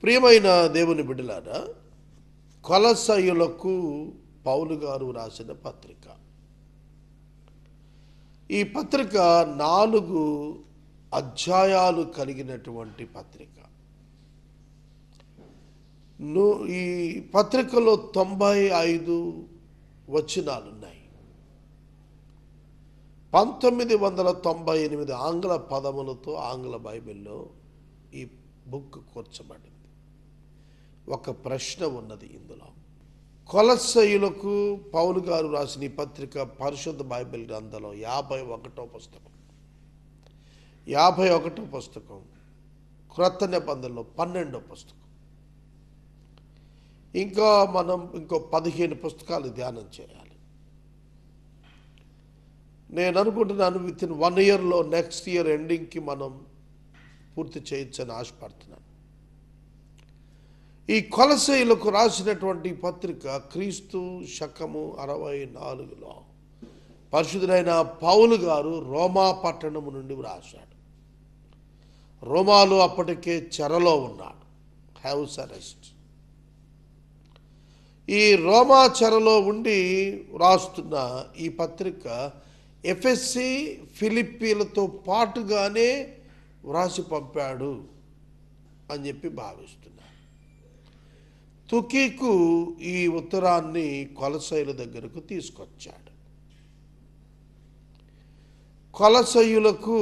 ప్రియమైన దేవుని బిడ్డలారా, కొలస్సయులకు పౌలు గారు రాసిన పత్రిక. ఈ పత్రిక 4 అధ్యాయాలు కలిగినటువంటి పత్రిక. ఈ పత్రికలో 95 వచనాలున్నాయి. 1998 ఆంగ్ల పదములతో ఆంగ్ల బైబిల్లో ఈ బుక్ కూర్చబడింది. ఒక ప్రశ్న ఉన్నది ఇందులో. కొలస్సయులకు పౌలు గారు రాసిన ఈ పత్రిక పరిశుద్ధ బైబిల్ గ్రంథంలో 51వ పుస్తకం. 51వ పుస్తకం క్రొత్త నిబంధనలో 12వ పుస్తకం. మనం ఇంకో 15 పుస్తకాలు ధ్యానం చేయాలి. నేను అనుకుంటున్నాను విత్ ఇన్ 1 ఇయర్లో నెక్స్ట్ ఇయర్ ఎండింగ్కి మనం పూర్తి చేయొచ్చని ఆశపడుతున్నాను. ఈ కొలస్సయులకు రాసినటువంటి పత్రిక క్రీస్తు శకము 64లో పరిశుద్ధుడైన పౌలు గారు రోమా పట్టణము నుండి రాశాడు. రోమాలో అప్పటికే చెరలో ఉన్నాడు, హౌస్ అరెస్ట్. ఈ రోమా చెరలో ఉండి రాస్తున్న ఈ పత్రిక ఎఫెస్సి ఫిలిప్పీలతో పాటుగానే వ్రాసి పంపాడు అని చెప్పి భావిస్తున్నారు. తుకీకు ఈ ఉత్తరాన్ని కొలస్సయుల దగ్గరకు తీసుకొచ్చాడు. కొలస్సయులకు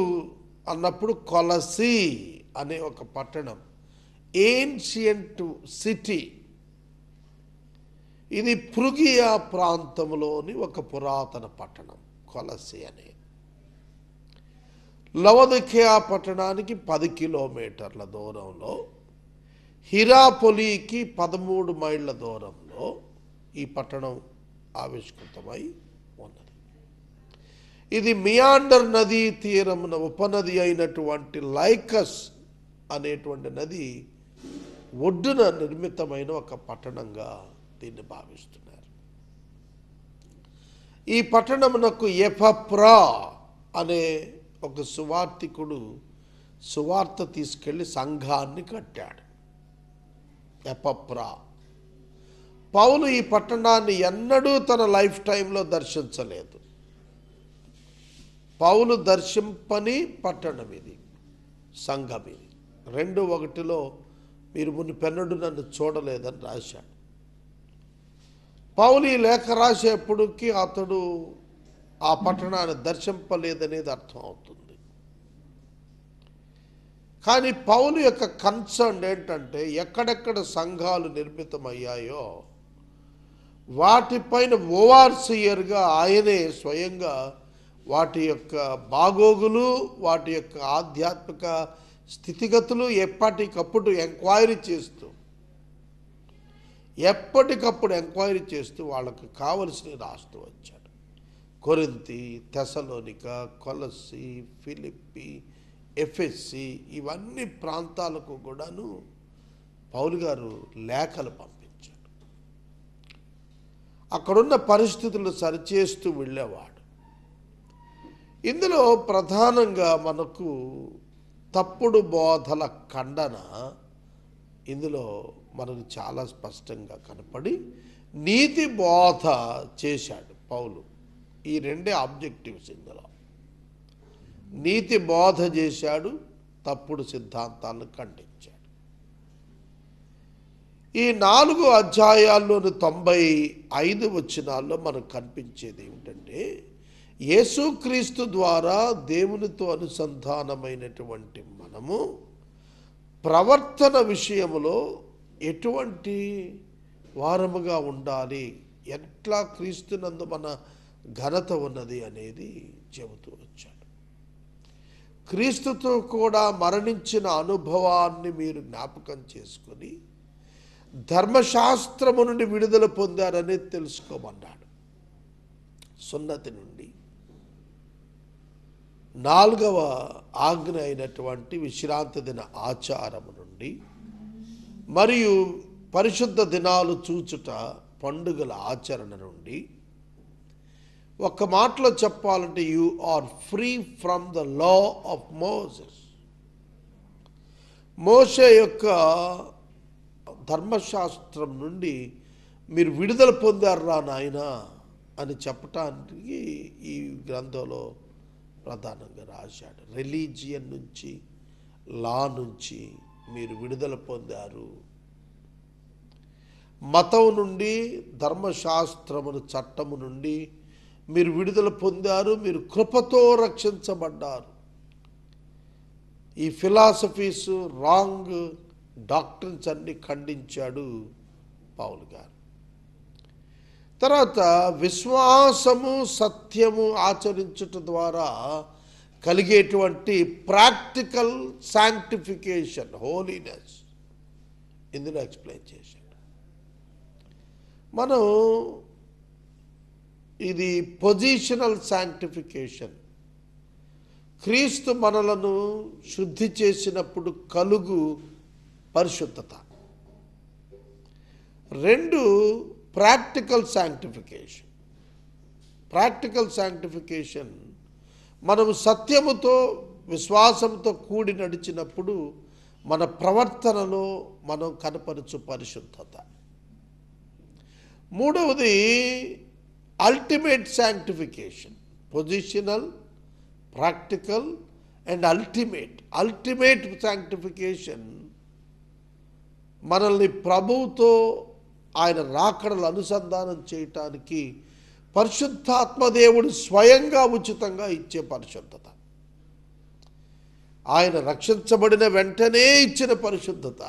అన్నప్పుడు కొలసి అనే ఒక పట్టణం, ఏన్షియంట్ సిటీ. ఇది ఫ్రుగియా ప్రాంతంలోని ఒక పురాతన పట్టణం కొలసి అనే. లవదికియా పట్టణానికి 10 కిలోమీటర్ల దూరంలో, హిరాపొలికి 13 మైళ్ళ దూరంలో ఈ పట్టణం ఆవిష్కృతమై ఉన్నది. ఇది మియాండర్ నదీ తీరమున ఉపనది అయినటువంటి లైకస్ అనేటువంటి నది ఒడ్డున నిర్మితమైన ఒక పట్టణంగా దీన్ని భావిస్తున్నారు. ఈ పట్టణమునకు ఎపఫ్రా అనే ఒక సువార్తికుడు సువార్త తీసుకెళ్లి సంఘాన్ని కట్టాడు. ఎపఫ్రా. పౌలు ఈ పట్టణాన్ని ఎన్నడూ తన లైఫ్ టైంలో దర్శించలేదు. పౌలు దర్శింపని పట్టణం ఇది, సంఘం ఇది. 2:1 మీరు మునిపెన్నడూ నన్ను చూడలేదని రాశాడు. పౌలు ఈ లేఖ రాసేప్పటికీ అతడు ఆ పట్టణాన్ని దర్శింపలేదనేది అర్థం అవుతుంది. కానీ పౌలు యొక్క కన్సర్న్ ఏంటంటే, ఎక్కడెక్కడ సంఘాలు నిర్మితమయ్యాయో వాటిపైన ఓవర్సియర్గా ఆయనే స్వయంగా వాటి యొక్క బాగోగులు, వాటి యొక్క ఆధ్యాత్మిక స్థితిగతులు ఎప్పటికప్పుడు ఎంక్వైరీ చేస్తూ వాళ్ళకు కావలసినవి రాస్తూ వచ్చాడు. కొరింథీ, తెసలోనిక, కొలస్సీ, ఫిలిప్పి, ఎఫెస్సి, ఇవన్నీ ప్రాంతాలకు కూడాను పౌలు గారు లేఖలు పంపించాడు. అక్కడున్న పరిస్థితులు సరిచేస్తూ వెళ్ళేవాడు. ఇందులో ప్రధానంగా మనకు తప్పుడు బోధల ఖండన ఇందులో మనకు చాలా స్పష్టంగా కనపడి నీతి బోధ చేశాడు పౌలు. ఈ 2 ఆబ్జెక్టివ్స్ ఇందులో. నీతి బోధ చేశాడు, తప్పుడు సిద్ధాంతాలను ఖండించాడు. ఈ 4 అధ్యాయాల్లోని 95 వచనాల్లో మనకు కనిపించేది ఏమిటంటే, యేసుక్రీస్తు ద్వారా దేవునితో అనుసంధానమైనటువంటి మనము ప్రవర్తన విషయంలో ఎటువంటి వారముగా ఉండాలి, ఎట్లా క్రీస్తునందు మన ఘనత ఉన్నది అనేది చెబుతూ వచ్చాడు. క్రీస్తుతో కూడా మరణించిన అనుభవాన్ని మీరు జ్ఞాపకం చేసుకొని ధర్మశాస్త్రము నుండి విడుదల పొందారని తెలుసుకోమన్నాడు. సున్నతి నుండి 4వ ఆజ్ఞ అయినటువంటి విశ్రాంతి దిన ఆచారము నుండి, మరియు పరిశుద్ధ దినాలు చూచుట, పండుగల ఆచరణ నుండి, ఒక మాటలో చెప్పాలంటే you are free from the law of Moses. మోషే యొక్క ధర్మశాస్త్రం నుండి మీరు విడుదల పొందారా నాయనా అని చెప్పటానికి ఈ గ్రంథంలో ప్రధానంగా రాశాడు. రిలీజియన్ నుంచి, లా నుంచి మీరు విడుదల పొందారు. మతం నుండి, ధర్మశాస్త్రమును, చట్టము నుండి మీరు విడుదల పొందారు. మీరు కృపతో రక్షించబడ్డారు. ఈ ఫిలాసఫీస్, రాంగ్ డాక్ట్రిన్స్ అన్ని ఖండించాడు పౌలు గారు. తర్వాత విశ్వాసము, సత్యము ఆచరించుట ద్వారా కలిగేటువంటి ప్రాక్టికల్ శాంక్టిఫికేషన్, హోలీనెస్ ఇందులో ఎక్స్ప్లెయిన్ చేశాడు. మనం ఇది పొజిషనల్ శాంక్టిఫికేషన్, క్రీస్తు మనలను శుద్ధి చేసినప్పుడు కలుగు పరిశుద్ధత. 2 ప్రాక్టికల్ శాంక్టిఫికేషన్. ప్రాక్టికల్ శాంక్టిఫికేషన్ మనము సత్యముతో, విశ్వాసంతో కూడి నడిచినప్పుడు మన ప్రవర్తనలో మనం కనపరచు పరిశుద్ధత. 3వది ultimate sanctification. Positional, practical and ultimate sanctification మనల్ని ప్రభువుతో ఆయన రాకడలు అనుసంధానం చేయటానికి పరిశుద్ధాత్మదేవుడు స్వయంగా ఉచితంగా ఇచ్చే పరిశుద్ధత. ఆయన రక్షించబడిన వెంటనే ఇచ్చిన పరిశుద్ధత.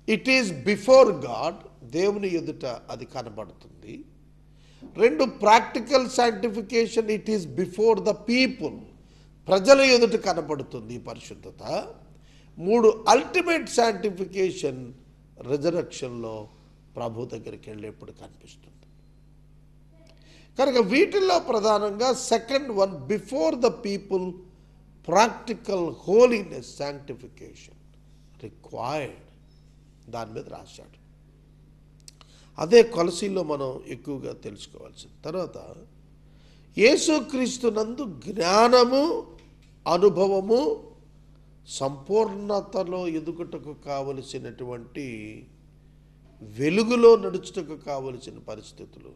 ఇట్ ఈస్ బిఫోర్ గాడ్, దేవుని ఎదుట అది కనబడుతుంది. 2 practical sanctification, it is before the people, ప్రజల ఎదుట కనబడుతుంది ఈ పరిశుద్ధత. 3 అల్టిమేట్ శాంక్టిఫికేషన్, రిజరక్షన్లో ప్రభు దగ్గరికి వెళ్ళేప్పుడు కనిపిస్తుంది. కనుక వీటిల్లో ప్రధానంగా second one, before the people, practical holiness sanctification required, దాని మీద రాశాడు. అదే కొలసీలో మనం ఎక్కువగా తెలుసుకోవాల్సింది. తర్వాత యేసుక్రీస్తునందు జ్ఞానము, అనుభవము, సంపూర్ణతలో ఎదుగుటకు కావలసినటువంటి, వెలుగులో నడుచుటకు కావలసిన పరిస్థితులు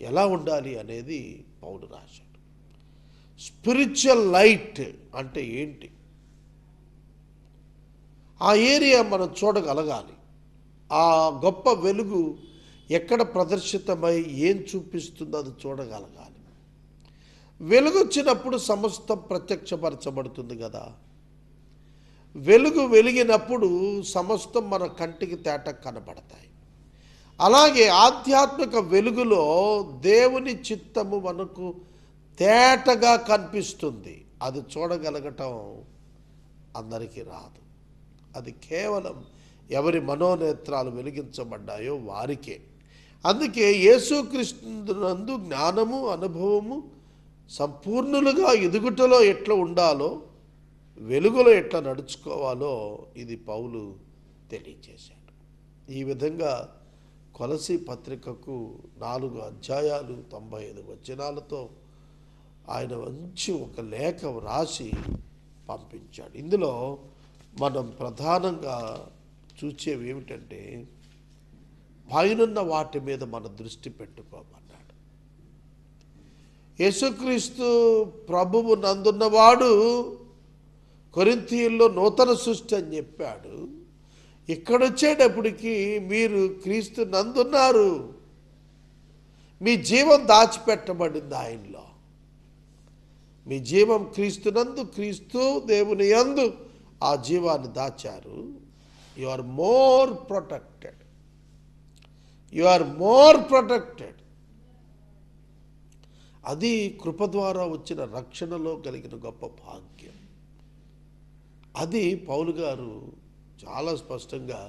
ఎలా ఉండాలి అనేది పౌలు రాశాడు. స్పిరిచువల్ లైట్ అంటే ఏంటి, ఆ ఏరియా మనం చూడగలగాలి. ఆ గొప్ప వెలుగు ఎక్కడ ప్రదర్శితమై ఏం చూపిస్తుందో అది చూడగలగాలి. వెలుగు వచ్చినప్పుడు సమస్తం ప్రత్యక్షపరచబడుతుంది కదా. వెలుగు వెలిగినప్పుడు సమస్తం మన కంటికి తేట కనబడతాయి. అలాగే ఆధ్యాత్మిక వెలుగులో దేవుని చిత్తము మనకు తేటగా కనిపిస్తుంది. అది చూడగలగటం అందరికీ రాదు. అది కేవలం ఎవరి మనోనేత్రాలు వెలిగించబడ్డాయో వారికే. అందుకే యేసుక్రీస్తునందు జ్ఞానము, అనుభవము సంపూర్ణులుగా ఎదుగుటలో ఎట్లా ఉండాలో, వెలుగులో ఎట్లా నడుచుకోవాలో ఇది పౌలు తెలియజేశాడు. ఈ విధంగా కొలసీ పత్రికకు 4 అధ్యాయాలు 95 వచనాలతో ఆయన మంచి ఒక లేఖ రాసి పంపించాడు. ఇందులో మనం ప్రధానంగా చూసేవి ఏమిటంటే, పైనున్న వాటి మీద మన దృష్టి పెట్టుకోమన్నాడు. యేసుక్రీస్తు ప్రభువు నందున్నవాడు కొరింథీయుల్లో నూతన సృష్టి అని చెప్పాడు. ఇక్కడొచ్చేటప్పటికి మీరు క్రీస్తు నందున్నారు, మీ జీవం దాచిపెట్టబడింది ఆయనలో. మీ జీవం క్రీస్తునందు, క్రీస్తు దేవుని యందు ఆ జీవాన్ని దాచారు. You are more protected, you are more protected. అది కృప ద్వారా వచ్చిన రక్షణలో కలిగిన గొప్ప భాగ్యం. అది పౌలు గారు చాలా స్పష్టంగా,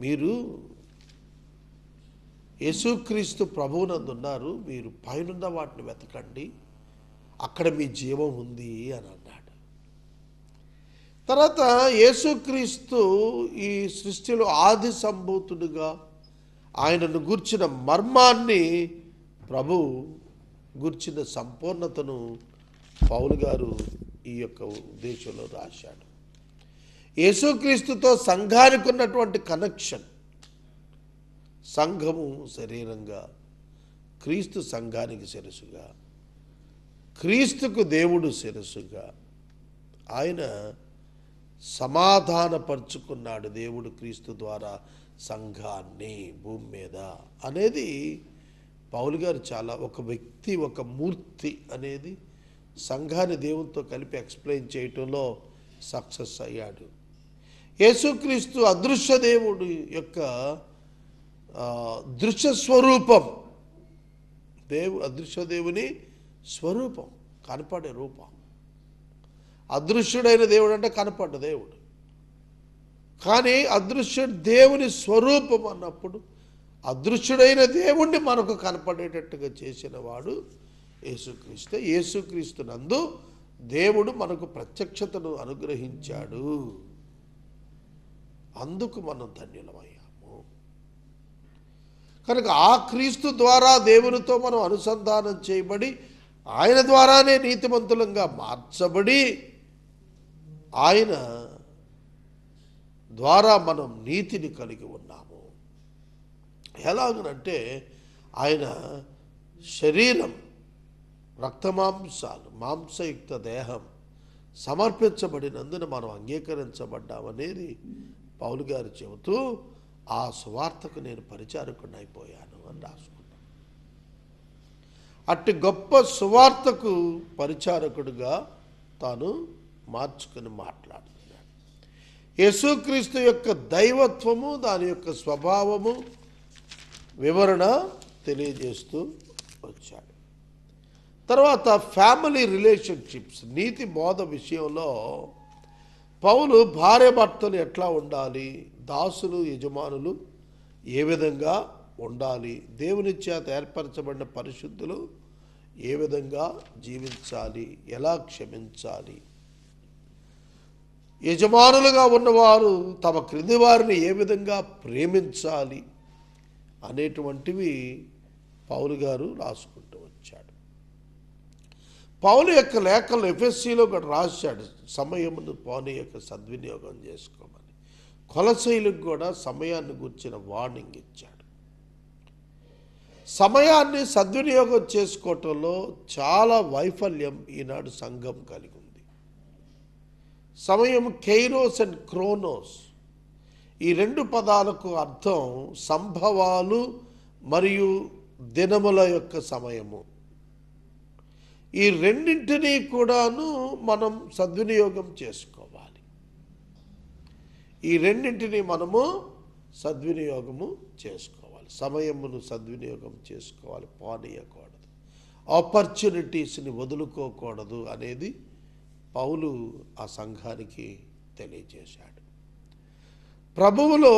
మీరు యేసుక్రీస్తు ప్రభువునందు ఉన్నారు, మీరు పైనున్న వాటిని వెతకండి, అక్కడ మీ జీవం ఉంది అని అన్నాడు. తర్వాత యేసుక్రీస్తు ఈ సృష్టిలో ఆది సంభూతుడుగా ఆయనను గూర్చిన మర్మాన్ని, ప్రభు గూర్చిన సంపూర్ణతను పౌలు గారు ఈ యొక్క ఉద్దేశంలో రాశాడు. యేసుక్రీస్తుతో సంఘానికి ఉన్నటువంటి కనెక్షన్, సంఘము శరీరంగా, క్రీస్తు సంఘానికి శిరస్సుగా, క్రీస్తుకు దేవుడు శిరస్సుగా, ఆయన సమాధానపరుచుకున్నాడు దేవుడు క్రీస్తు ద్వారా సంఘాన్ని భూమి మీద అనేది పౌలు గారు చాలా ఒక వ్యక్తి, ఒక మూర్తి అనేది సంఘాన్ని దేవునితో కలిపి ఎక్స్ప్లెయిన్ చేయటంలో సక్సెస్ అయ్యాడు. యేసుక్రీస్తు అదృశ్య దేవుడు యొక్క దృశ్య స్వరూపం, అదృశ్య దేవుని స్వరూపం, కనపడే రూపం. అదృశ్యుడైన దేవుడు అంటే కనపడ్డ దేవుడు, కానీ అదృశ్య దేవుని స్వరూపం అన్నప్పుడు అదృశ్యుడైన దేవుణ్ణి మనకు కనపడేటట్టుగా చేసిన వాడు యేసుక్రీస్తు. యేసుక్రీస్తు నందు దేవుడు మనకు ప్రత్యక్షతను అనుగ్రహించాడు, అందుకు మనం ధన్యులమయ్యాము. కనుక ఆ క్రీస్తు ద్వారా దేవునితో మనం అనుసంధానం చేయబడి ఆయన ద్వారానే నీతిమంతులంగా మార్చబడి ఆయన ద్వారా మనం నీతిని కలిగి ఉన్నాము. ఎలాగనంటే ఆయన శరీరం, రక్తమాంసాలు, మాంసయుక్త దేహం సమర్పించబడినందున మనం అంగీకరించబడ్డామనేది పౌలు గారు చెబుతూ ఆ సువార్తకు నేను పరిచారకుడిని అయిపోయాను అని రాసుకున్నాను. అట్టి గొప్ప సువార్తకు పరిచారకుడిగా తాను మార్చుకుని మాట్లాడుతున్నాడు. యేసుక్రీస్తు యొక్క దైవత్వము, దాని యొక్క స్వభావము వివరణ తెలియజేస్తూ వచ్చాడు. తర్వాత ఫ్యామిలీ రిలేషన్షిప్స్, నీతి బోధ విషయంలో పౌలు భార్య భర్తలు ఎట్లా ఉండాలి, దాసులు యజమానులు ఏ విధంగా ఉండాలి, దేవుని చేత ఏర్పరచబడిన పరిశుద్ధులు ఏ విధంగా జీవించాలి, ఎలా క్షమించాలి, యజమానులుగా ఉన్నవారు తమ క్రింది వారిని ఏ విధంగా ప్రేమించాలి అనేటువంటివి పౌలు గారు రాసుకుంటూ వచ్చాడు. పౌలు యొక్క లేఖలు ఎఫెసీలో కూడా రాశాడు, సమయమును పోనీ యొక్క సద్వినియోగం చేసుకోమని. కొలసీలకు కూడా సమయాన్ని గురించిన వార్నింగ్ ఇచ్చాడు. సమయాన్ని సద్వినియోగం చేసుకోవటంలో చాలా వైఫల్యం ఈనాడు సంఘం కలిగి ఉంది. సమయం కెయిరోస్ అండ్ క్రోనోస్, ఈ రెండు పదాలకు అర్థం సంభవాలు మరియు దినముల యొక్క సమయము. ఈ రెండింటినీ కూడాను మనం సద్వినియోగం చేసుకోవాలి. ఈ రెండింటినీ మనము సద్వినియోగము చేసుకోవాలి. సమయమును సద్వినియోగం చేసుకోవాలి, పానీయకూడదు, ఆపర్చునిటీస్ని వదులుకోకూడదు అనేది పౌలు ఆ సంఘానికి తెలియజేశాడు. ప్రభువులో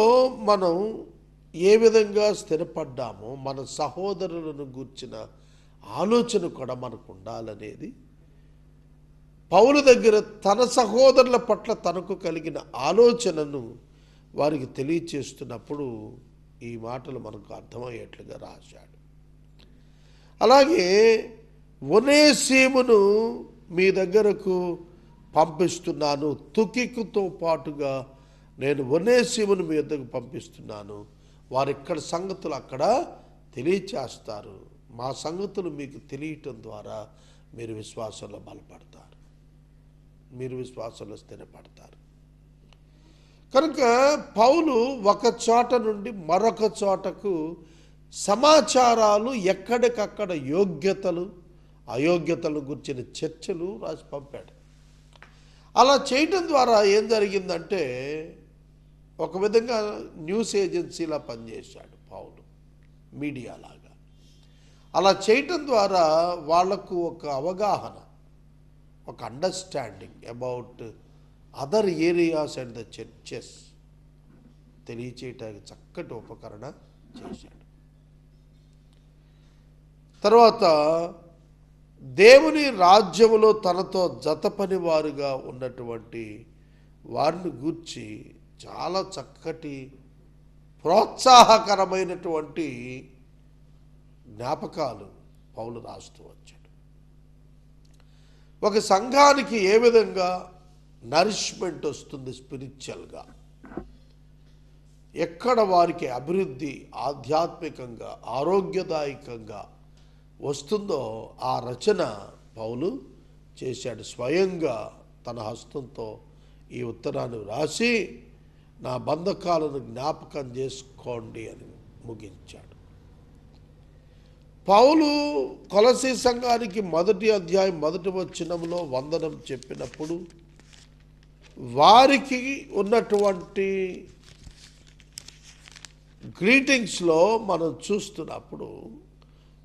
మనం ఏ విధంగా స్థిరపడ్డామో మన సహోదరులను గూర్చిన ఆలోచన కూడా మనకు ఉండాలనేది పౌలు దగ్గర తన సహోదరుల పట్ల తనకు కలిగిన ఆలోచనను వారికి తెలియచేస్తున్నప్పుడు ఈ మాటలు మనకు అర్థమయ్యేట్లుగా రాశాడు. అలాగే ఒనేసీమును మీ దగ్గరకు పంపిస్తున్నాను, తుకికుతో పాటుగా నేను ఒనేసీమును మీ వద్దకు పంపిస్తున్నాను, వారు ఇక్కడ సంగతులు అక్కడ తెలియచేస్తారు, మా సంగతులు మీకు తెలియటం ద్వారా మీరు విశ్వాసంలో బలపడతారు, మీరు విశ్వాసంలో స్థిరపడతారు. కనుక పౌలు ఒక చోట నుండి మరొక చోటకు సమాచారాలు ఎక్కడికక్కడ యోగ్యతలు అయోగ్యతలు గురించిన చర్చలు రాసి పంపాడు. అలా చేయటం ద్వారా ఏం జరిగిందంటే ఒక విధంగా న్యూస్ ఏజెన్సీలా పనిచేశాడు పౌలు, మీడియా లాగా. అలా చేయటం ద్వారా వాళ్లకు ఒక అవగాహన, ఒక understanding about other areas and the churches తెలియచేయటానికి చక్కటి ఉపకరణ చేశాడు. తర్వాత దేవుని రాజ్యములో తనతో జతపని వారుగా ఉన్నటువంటి వారిని గూర్చి చాలా చక్కటి ప్రోత్సాహకరమైనటువంటి జ్ఞాపకాలు పౌలు రాస్తూ వచ్చాడు. ఒక సంఘానికి ఏ విధంగా నరిష్మెంట్ వస్తుంది స్పిరిచువల్గా. ఎక్కడ వారికి అభివృద్ధి ఆధ్యాత్మికంగా ఆరోగ్యదాయకంగా వస్తుందో ఆ రచన పౌలు చేశాడు. స్వయంగా తన హస్తంతో ఈ ఉత్తరాన్ని రాసి నా బంధకాలను జ్ఞాపకం చేసుకోండి అని ముగించాడు. పౌలు కొలసీ సంఘానికి 1వ అధ్యాయం 1వ వచనంలో వందనం చెప్పినప్పుడు వారికి ఉన్నటువంటి గ్రీటింగ్స్లో మనం చూస్తున్నప్పుడు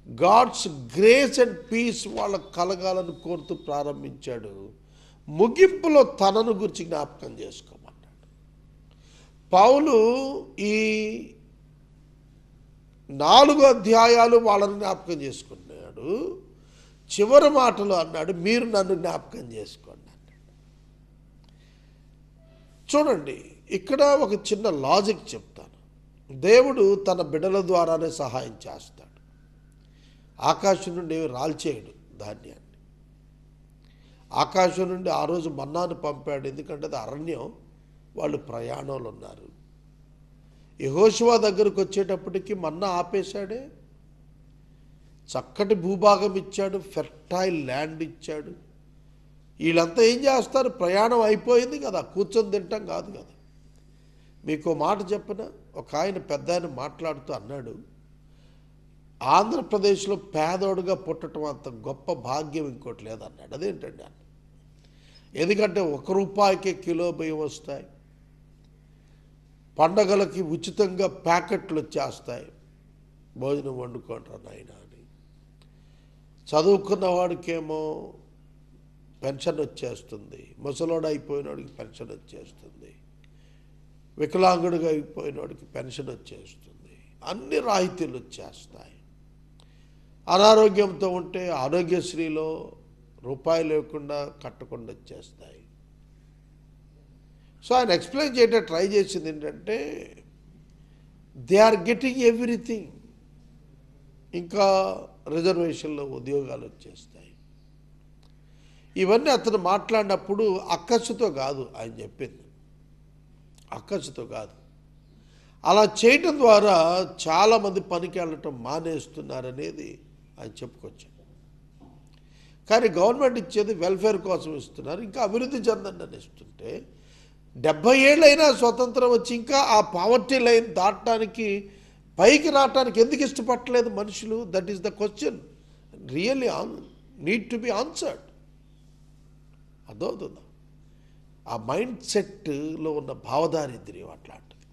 గాడ్స్ గ్రేస్ అండ్ పీస్ వాళ్ళకు కలగాలని కోరుతూ ప్రారంభించాడు. ముగింపులో తనను గురించి జ్ఞాపకం చేసుకోమన్నాడు. పౌలు ఈ 4 అధ్యాయాలు వాళ్ళని జ్ఞాపకం చేసుకున్నాడు. చివరి మాటలు అన్నాడు, మీరు నన్ను జ్ఞాపకం చేసుకోండి అన్నాడు. చూడండి, ఇక్కడ ఒక చిన్న లాజిక్ చెప్తాను. దేవుడు తన బిడ్డల ద్వారానే సహాయం చేస్తాడు. ఆకాశం నుండి రాల్చేయడు ధాన్యాన్ని. ఆకాశం నుండి ఆ రోజు మన్నాను పంపాడు, ఎందుకంటే అది అరణ్యం, వాళ్ళు ప్రయాణంలో ఉన్నారు. యెహోషువ దగ్గరకు వచ్చేటప్పటికి మన్నా ఆపేశాడే. చక్కటి భూభాగం ఇచ్చాడు, ఫెర్టైల్ ల్యాండ్ ఇచ్చాడు. వీళ్ళంతా ఏం చేస్తారు? ప్రయాణం అయిపోయింది కదా, కూర్చొని తింటాం కాదు కదా. మీకు మాట చెప్పిన ఒక ఆయన పెద్ద ఆయన మాట్లాడుతూ అన్నాడు, ఆంధ్రప్రదేశ్లో పేదోడుగా పుట్టడం అంత గొప్ప భాగ్యం ఇంకోటి లేదన్నాడు. అదేంటండి అన్న? ఎందుకంటే 1 రూపాయికే కిలో బియ్యం వస్తాయి, పండగలకి ఉచితంగా ప్యాకెట్లు వచ్చేస్తాయి, భోజనం వండుకుంటారు నాయన అని. చదువుకున్న వాడికేమో పెన్షన్ వచ్చేస్తుంది, ముసలోడు అయిపోయినోడికి పెన్షన్ వచ్చేస్తుంది, వికలాంగుడిగా అయిపోయినోడికి పెన్షన్ వచ్చేస్తుంది, అన్ని రాయితీలు వచ్చేస్తాయి. అనారోగ్యంతో ఉంటే ఆరోగ్యశ్రీలో రూపాయి లేకుండా కట్టకుండా వచ్చేస్తాయి. సో ఆయన ఎక్స్ప్లెయిన్ చేయడం ట్రై చేసింది ఏంటంటే, దే ఆర్ గెటింగ్ ఎవ్రీథింగ్. ఇంకా రిజర్వేషన్లో ఉద్యోగాలు వచ్చేస్తాయి. ఇవన్నీ అతను మాట్లాడినప్పుడు అక్కసుతో కాదు ఆయన చెప్పింది, అక్కసుతో కాదు. అలా చేయటం ద్వారా చాలామంది పనికి వెళ్ళటం మానేస్తున్నారనేది ఆయన చెప్పుకొచ్చాడు. కానీ గవర్నమెంట్ ఇచ్చేది వెల్ఫేర్ కోసం ఇస్తున్నారు, ఇంకా అభివృద్ధి చెందండి అని ఇస్తుంటే 70 ఏళ్ళైనా స్వతంత్రం వచ్చి ఇంకా ఆ పావర్టీ లైన్ దాటడానికి, పైకి రావటానికి ఎందుకు ఇష్టపడలేదు మనుషులు? That is the question really need to be answered. అదవుతుందా? ఆ మైండ్ సెట్లో ఉన్న భావదారిద్ర్యం అట్లాంటిది.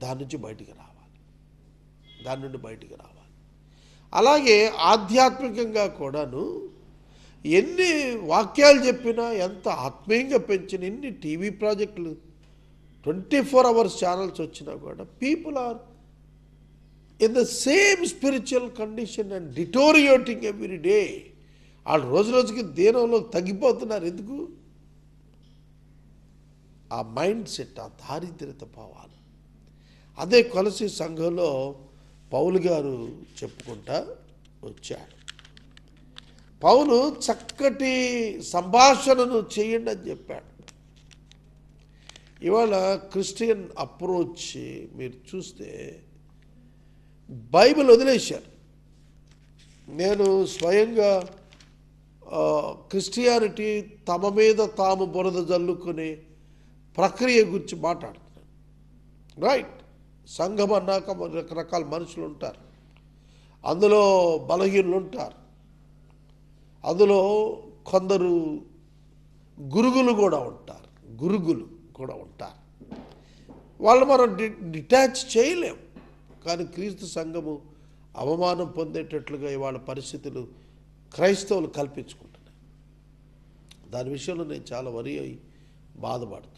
దాని నుంచి బయటికి రావాలి, దాని నుండి బయటికి రావాలి. అలాగే ఆధ్యాత్మికంగా కూడాను ఎన్ని వాక్యాలు చెప్పినా, ఎంత ఆత్మీయంగా పెంచిన, ఎన్ని టీవీ ప్రాజెక్టులు 24 hours ఛానల్స్ వచ్చినా కూడా people are in the same spiritual condition and deteriorating every day. వాళ్ళు రోజు రోజుకి దీనంలో తగ్గిపోతున్నారు. ఎందుకు? ఆ మైండ్ సెట్, ఆ దారిద్ర్యత భావాలు. అదే కొలసీ సంఘంలో పౌలు గారు చెప్పుకుంటా వచ్చాడు. పౌలు చక్కటి సంభాషణను చేయండి అని చెప్పాడు. ఇవాళ క్రిస్టియన్ అప్రోచ్ మీరు చూస్తే బైబిల్ వదిలేశారు. నేను స్వయంగా క్రిస్టియానిటీ తమ మీద తాము బురద జల్లుకునే ప్రక్రియ గురించి మాట్లాడుతున్నాను. రైట్, సంఘం అన్నాక రకరకాల మనుషులు ఉంటారు, అందులో బలహీనులు ఉంటారు, అందులో కొందరు గురుగులు కూడా ఉంటారు. వాళ్ళు మనం డిటాచ్ చేయలేం. కానీ క్రీస్తు సంఘము అవమానం పొందేటట్లుగా ఇవాళ పరిస్థితులు క్రైస్తవులు కల్పించుకుంటున్నారు. దాని విషయంలో నేను చాలా వరి అయి బాధపడుతున్నాను.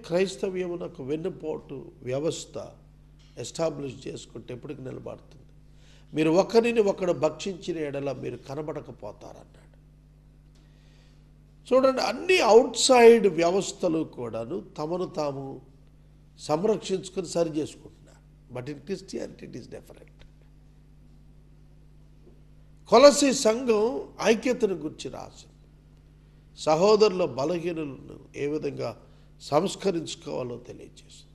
క్రైస్తవ్యమునకు వెన్నుపోటు వ్యవస్థ ఎస్టాబ్లిష్ చేసుకుంటే ఎప్పటికి నిలబడుతుంది? మీరు ఒకరిని ఒకడు భక్షించిన ఎడల మీరు కనబడకపోతారన్నాడు. చూడండి, అన్ని అవుట్ సైడ్ వ్యవస్థలు కూడాను తమను తాము సంరక్షించుకొని సరి చేసుకుంటున్నారు. But in Christianity it is different. కొలసీ సంఘం ఐక్యతను గురించి రాసింది. సహోదరుల బలహీనలను ఏ విధంగా సంస్కరించుకోవాలో తెలియజేస్తుంది.